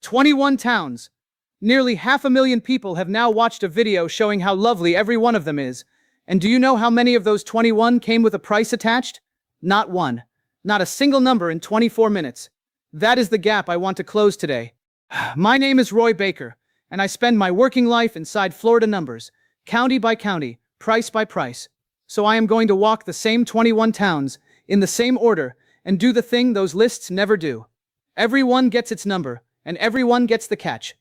21 towns. Nearly 500,000 people have now watched a video showing how lovely every one of them is. And do you know how many of those 21 came with a price attached? Not one. Not a single number in 24 minutes. That is the gap I want to close today. My name is Roy Baker, and I spend my working life inside Florida numbers, county by county, price by price. So I am going to walk the same 21 towns, in the same order, and do the thing those lists never do. Everyone gets its number, and everyone gets the catch.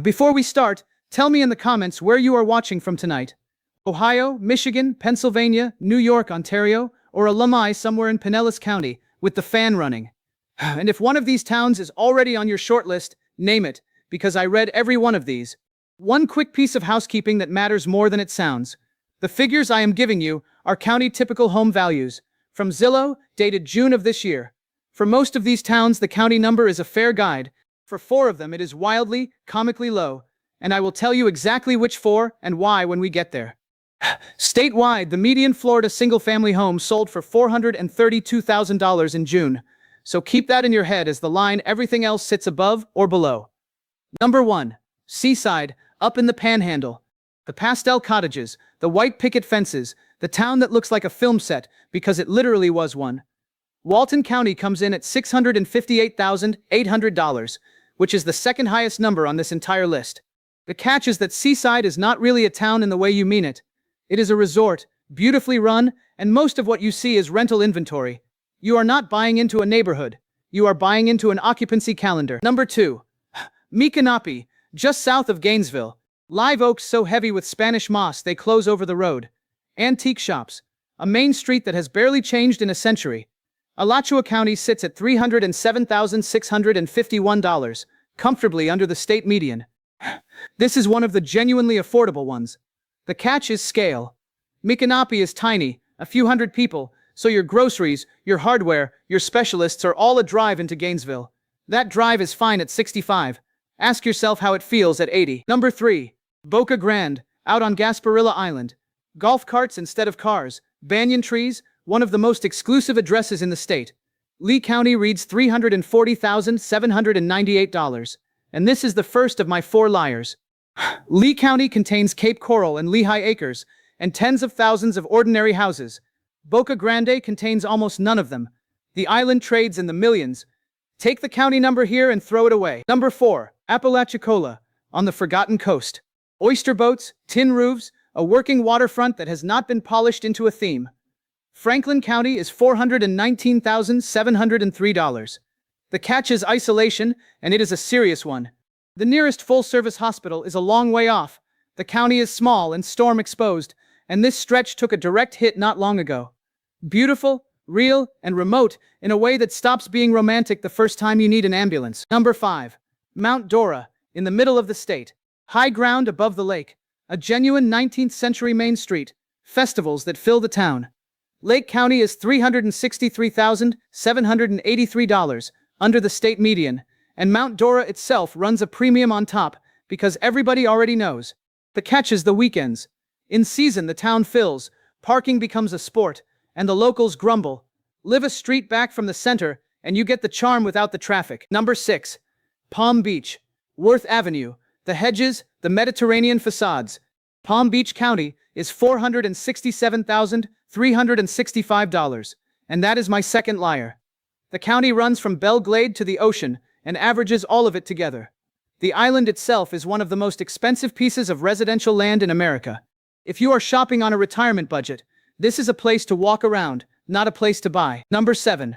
Before we start, tell me in the comments where you are watching from tonight. Ohio, Michigan, Pennsylvania, New York, Ontario, or alumni somewhere in Pinellas County, with the fan running. And if one of these towns is already on your short list, name it, because I read every one of these. One quick piece of housekeeping that matters more than it sounds. The figures I am giving you are county typical home values, from Zillow, dated June of this year. For most of these towns, the county number is a fair guide. For 4 of them, it is wildly, comically low, and I will tell you exactly which 4 and why when we get there. Statewide, the median Florida single-family home sold for $432,000 in June, so keep that in your head as the line everything else sits above or below. Number 1. Seaside, up in the Panhandle. The pastel cottages, the white picket fences, the town that looks like a film set because it literally was one. Walton County comes in at $658,800, which is the second highest number on this entire list. The catch is that Seaside is not really a town in the way you mean it. It is a resort, beautifully run, and most of what you see is rental inventory. You are not buying into a neighborhood. You are buying into an occupancy calendar. Number 2. Micanopy, just south of Gainesville. Live oaks so heavy with Spanish moss they close over the road. Antique shops. A main street that has barely changed in a century. Alachua County sits at $307,651, comfortably under the state median. This is one of the genuinely affordable ones. The catch is scale. Micanopy is tiny, a few hundred people, so your groceries, your hardware, your specialists are all a drive into Gainesville. That drive is fine at 65. Ask yourself how it feels at 80. Number 3. Boca Grande, out on Gasparilla Island. Golf carts instead of cars, banyan trees, one of the most exclusive addresses in the state. Levy County reads $340,798. And this is the first of my 4 liars. Levy County contains Cape Coral and Lehigh Acres, and tens of thousands of ordinary houses. Boca Grande contains almost none of them. The island trades in the millions. Take the county number here and throw it away. Number 4. Apalachicola, on the forgotten coast. Oyster boats, tin roofs, a working waterfront that has not been polished into a theme. Franklin County is $419,703. The catch is isolation, and it is a serious one. The nearest full-service hospital is a long way off. The county is small and storm-exposed, and this stretch took a direct hit not long ago. Beautiful, real, and remote in a way that stops being romantic the first time you need an ambulance. Number 5. Mount Dora, in the middle of the state. High ground above the lake. A genuine 19th century main street. Festivals that fill the town. Lake County is $363,783, under the state median, and Mount Dora itself runs a premium on top, because everybody already knows. The catch is the weekends. In season the town fills, parking becomes a sport, and the locals grumble. Live a street back from the center, and you get the charm without the traffic. Number 6. Palm Beach. Worth Avenue. The hedges, the Mediterranean facades. Palm Beach County is $467,365, and that is my second liar. The county runs from Belle Glade to the ocean, and averages all of it together. The island itself is one of the most expensive pieces of residential land in America. If you are shopping on a retirement budget, this is a place to walk around, not a place to buy. Number 7.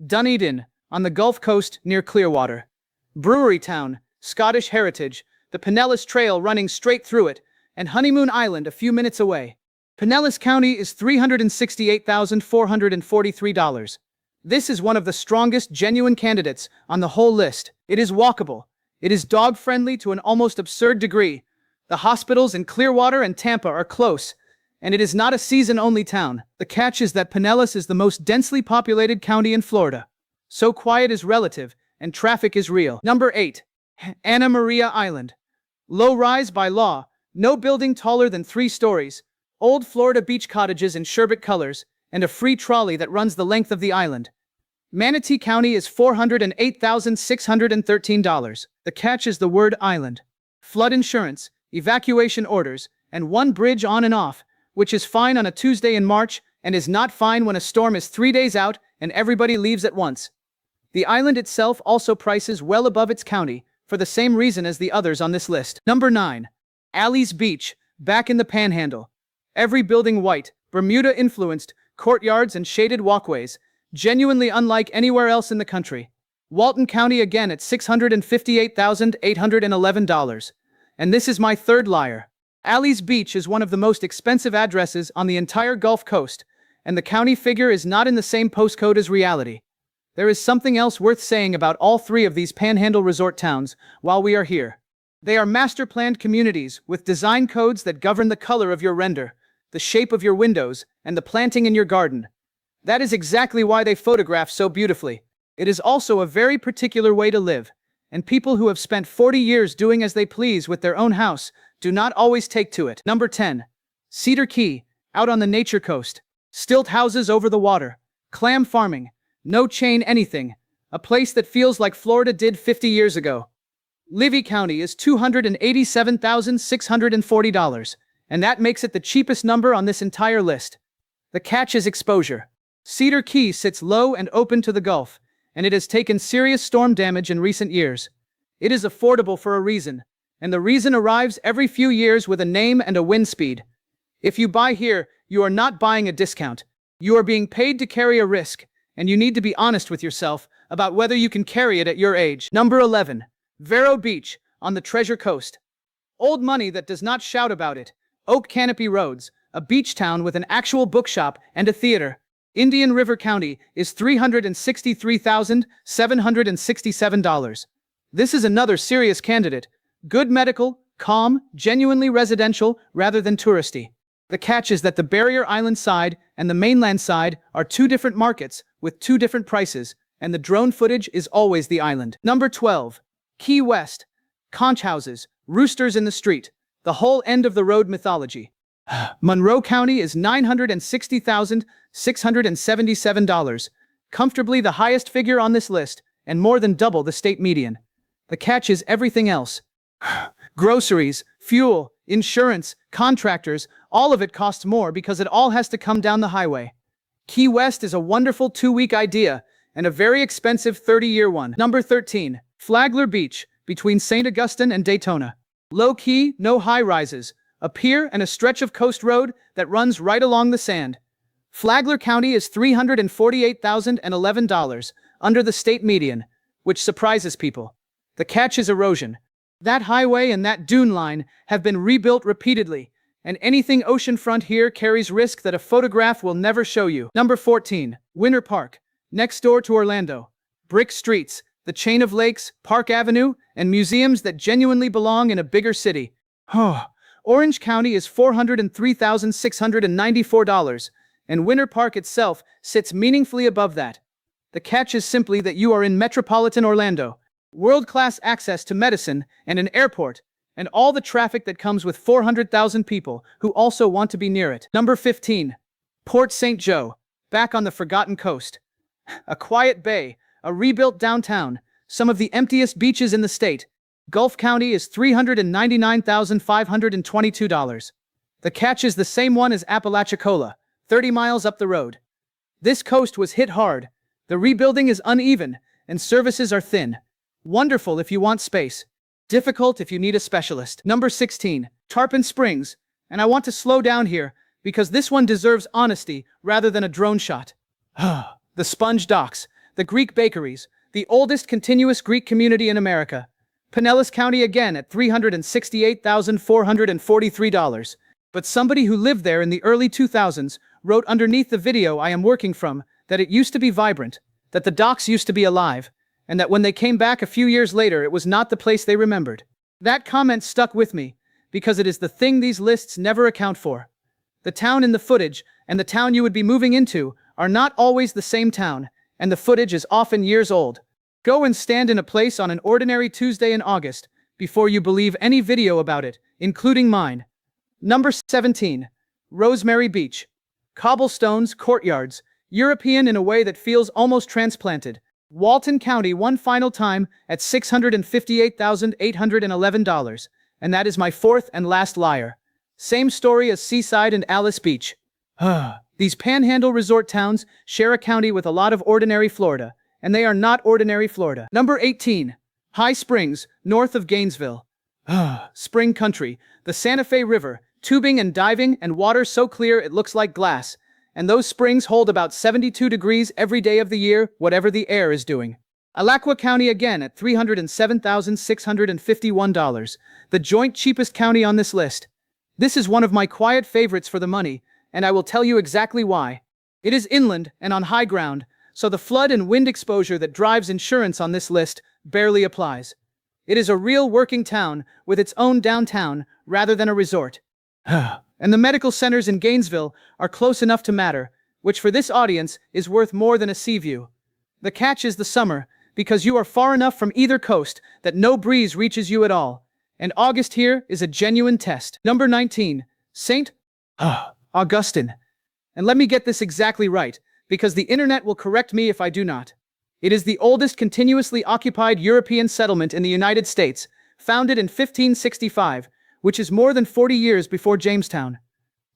Dunedin, on the Gulf Coast near Clearwater. Brewery Town, Scottish heritage, the Pinellas Trail running straight through it, and Honeymoon Island a few minutes away. Pinellas County is $368,443. This is one of the strongest genuine candidates on the whole list. It is walkable. It is dog-friendly to an almost absurd degree. The hospitals in Clearwater and Tampa are close, and it is not a season-only town. The catch is that Pinellas is the most densely populated county in Florida. So quiet is relative, and traffic is real. Number 8. Anna Maria Island. Low rise by law, no building taller than 3 stories, old Florida beach cottages in sherbet colors, and a free trolley that runs the length of the island. Manatee County is $408,613. The catch is the word island. Flood insurance, evacuation orders, and one bridge on and off, which is fine on a Tuesday in March and is not fine when a storm is 3 days out and everybody leaves at once. The island itself also prices well above its county, for the same reason as the others on this list. Number 9. Alys Beach, back in the Panhandle. Every building white, Bermuda-influenced, courtyards and shaded walkways, genuinely unlike anywhere else in the country. Walton County again at $658,811. And this is my third liar. Alys Beach is one of the most expensive addresses on the entire Gulf Coast, and the county figure is not in the same postcode as reality. There is something else worth saying about all three of these panhandle resort towns while we are here. They are master-planned communities with design codes that govern the color of your render, the shape of your windows, and the planting in your garden. That is exactly why they photograph so beautifully. It is also a very particular way to live, and people who have spent 40 years doing as they please with their own house do not always take to it. Number 10. Cedar Key, out on the nature coast. Stilt houses over the water. Clam farming. No chain anything. A place that feels like Florida did 50 years ago. Levy County is $287,640, and that makes it the cheapest number on this entire list. The catch is exposure. Cedar Key sits low and open to the Gulf, and it has taken serious storm damage in recent years. It is affordable for a reason, and the reason arrives every few years with a name and a wind speed. If you buy here, you are not buying a discount. You are being paid to carry a risk, and you need to be honest with yourself about whether you can carry it at your age. Number 11. Vero Beach, on the Treasure Coast. Old money that does not shout about it. Oak Canopy Roads, a beach town with an actual bookshop and a theater. Indian River County is $363,767. This is another serious candidate. Good medical, calm, genuinely residential rather than touristy. The catch is that the Barrier Island side and the mainland side are two different markets with two different prices, and the drone footage is always the island. Number 12. Key West. Conch houses, roosters in the street, the whole end of the road mythology. Monroe County is $960,677, comfortably the highest figure on this list, and more than double the state median. The catch is everything else. Groceries, fuel, insurance, contractors, all of it costs more because it all has to come down the highway. Key West is a wonderful 2-week idea and a very expensive 30-year one. Number 13. Flagler Beach, between St. Augustine and Daytona. Low-key, no high-rises, a pier and a stretch of coast road that runs right along the sand. Flagler County is $348,011, under the state median, which surprises people. The catch is erosion. That highway and that dune line have been rebuilt repeatedly, and anything oceanfront here carries risk that a photograph will never show you. Number 14. Winter Park, next door to Orlando. Brick streets, the chain of lakes, Park Avenue, and museums that genuinely belong in a bigger city. Orange County is $403,694, and Winter Park itself sits meaningfully above that. The catch is simply that you are in metropolitan Orlando, world-class access to medicine and an airport, and all the traffic that comes with 400,000 people who also want to be near it. Number 15. Port St. Joe, back on the forgotten coast. A quiet bay, a rebuilt downtown, some of the emptiest beaches in the state. Gulf County is $399,522. The catch is the same one as Apalachicola, 30 miles up the road. This coast was hit hard. The rebuilding is uneven, and services are thin. Wonderful if you want space. Difficult if you need a specialist. Number 16. Tarpon Springs. And I want to slow down here, because this one deserves honesty rather than a drone shot. The Sponge Docks, the Greek bakeries, the oldest continuous Greek community in America. Pinellas County again at $368,443. But somebody who lived there in the early 2000s wrote underneath the video I am working from that it used to be vibrant, that the docks used to be alive, and that when they came back a few years later it was not the place they remembered. That comment stuck with me, because it is the thing these lists never account for. The town in the footage and the town you would be moving into are not always the same town, and the footage is often years old. Go and stand in a place on an ordinary Tuesday in August before you believe any video about it, including mine. Number 17. Rosemary Beach. Cobblestones, courtyards, European in a way that feels almost transplanted. Walton County one final time at $658,811, and that is my fourth and last liar. Same story as Seaside and Alys Beach. These panhandle resort towns share a county with a lot of ordinary Florida, and they are not ordinary Florida. Number 18. High Springs, north of Gainesville. Spring country, the Santa Fe River, tubing and diving and water so clear it looks like glass, and those springs hold about 72 degrees every day of the year, whatever the air is doing. Alachua County again at $307,651, the joint cheapest county on this list. This is one of my quiet favorites for the money, and I will tell you exactly why. It is inland and on high ground, so the flood and wind exposure that drives insurance on this list barely applies. It is a real working town with its own downtown rather than a resort. And the medical centers in Gainesville are close enough to matter, which for this audience is worth more than a sea view. The catch is the summer, because you are far enough from either coast that no breeze reaches you at all. And August here is a genuine test. Number 19. St. Augustine. And let me get this exactly right, because the internet will correct me if I do not. It is the oldest continuously occupied European settlement in the United States, founded in 1565, which is more than 40 years before Jamestown.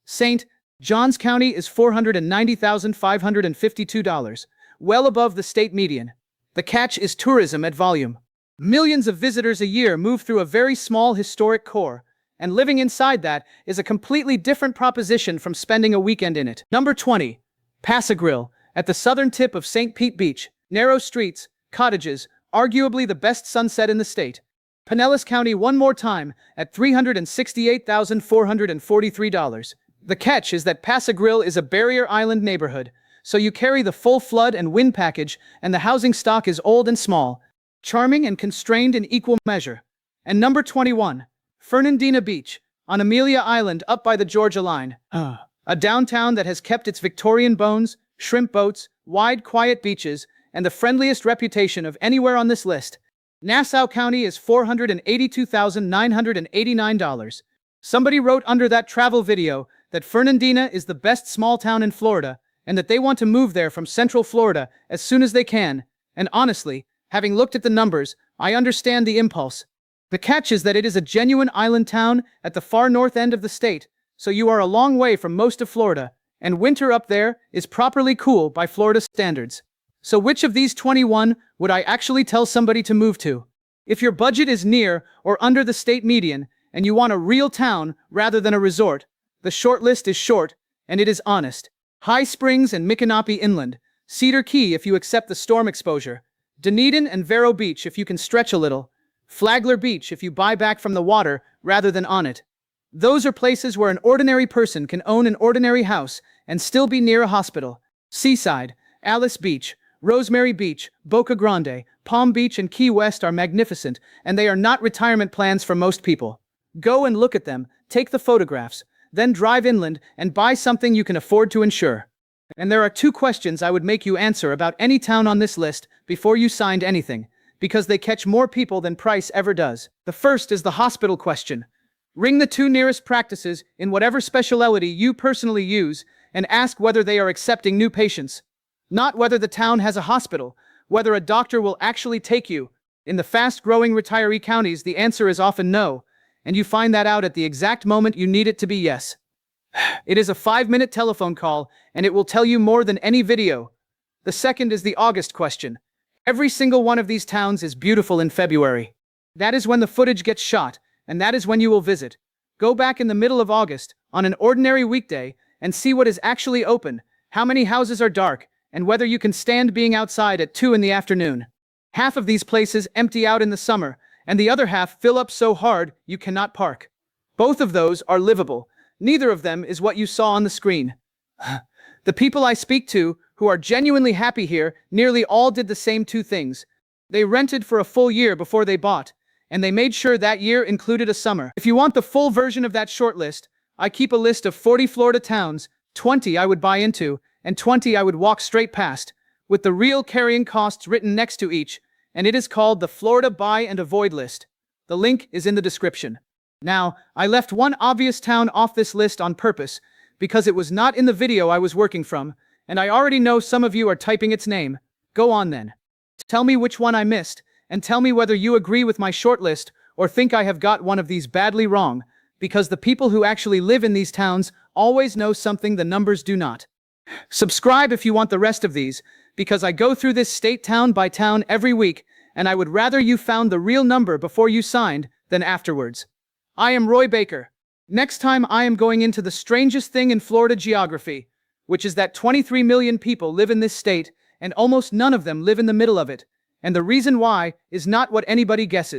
St. Johns County is $490,552, well above the state median. The catch is tourism at volume. Millions of visitors a year move through a very small historic core, and living inside that is a completely different proposition from spending a weekend in it. Number 20. Pass-a-Grille, at the southern tip of St. Pete Beach. Narrow streets, cottages, arguably the best sunset in the state. Pinellas County one more time at $368,443. The catch is that Pass-a-Grille is a barrier island neighborhood, so you carry the full flood and wind package, and the housing stock is old and small, charming and constrained in equal measure. And number 21, Fernandina Beach, on Amelia Island up by the Georgia line. A downtown that has kept its Victorian bones, shrimp boats, wide quiet beaches, and the friendliest reputation of anywhere on this list. Nassau County is $482,989. Somebody wrote under that travel video that Fernandina is the best small town in Florida, and that they want to move there from Central Florida as soon as they can, and honestly, having looked at the numbers, I understand the impulse. The catch is that it is a genuine island town at the far north end of the state, so you are a long way from most of Florida, and winter up there is properly cool by Florida standards. So which of these 21 would I actually tell somebody to move to? If your budget is near or under the state median, and you want a real town rather than a resort, the short list is short, and it is honest. High Springs and Micanopy inland, Cedar Key if you accept the storm exposure, Dunedin and Vero Beach if you can stretch a little, Flagler Beach if you buy back from the water rather than on it. Those are places where an ordinary person can own an ordinary house and still be near a hospital. Seaside, Alys Beach, Rosemary Beach, Boca Grande, Palm Beach and Key West are magnificent, and they are not retirement plans for most people. Go and look at them, take the photographs, then drive inland and buy something you can afford to insure. And there are 2 questions I would make you answer about any town on this list before you signed anything, because they catch more people than price ever does. The first is the hospital question. Ring the 2 nearest practices in whatever specialty you personally use and ask whether they are accepting new patients. Not whether the town has a hospital, whether a doctor will actually take you. In the fast-growing retiree counties, the answer is often no, and you find that out at the exact moment you need it to be yes. It is a 5-minute telephone call, and it will tell you more than any video. The second is the August question. Every single one of these towns is beautiful in February. That is when the footage gets shot, and that is when you will visit. Go back in the middle of August, on an ordinary weekday, and see what is actually open, how many houses are dark, and whether you can stand being outside at 2 in the afternoon. Half of these places empty out in the summer, and the other half fill up so hard you cannot park. Both of those are livable. Neither of them is what you saw on the screen. The people I speak to, who are genuinely happy here, nearly all did the same 2 things. They rented for a full year before they bought, and they made sure that year included a summer. If you want the full version of that short list, I keep a list of 40 Florida towns, 20 I would buy into, and 20 I would walk straight past, with the real carrying costs written next to each, and it is called the Florida Buy and Avoid List. The link is in the description. Now, I left one obvious town off this list on purpose, because it was not in the video I was working from, and I already know some of you are typing its name. Go on then. Tell me which one I missed, and tell me whether you agree with my shortlist or think I have got one of these badly wrong, because the people who actually live in these towns always know something the numbers do not. Subscribe if you want the rest of these, because I go through this state town by town every week, and I would rather you found the real number before you signed than afterwards. I am Roy Baker. Next time I am going into the strangest thing in Florida geography, which is that 23 million people live in this state, and almost none of them live in the middle of it. And the reason why is not what anybody guesses.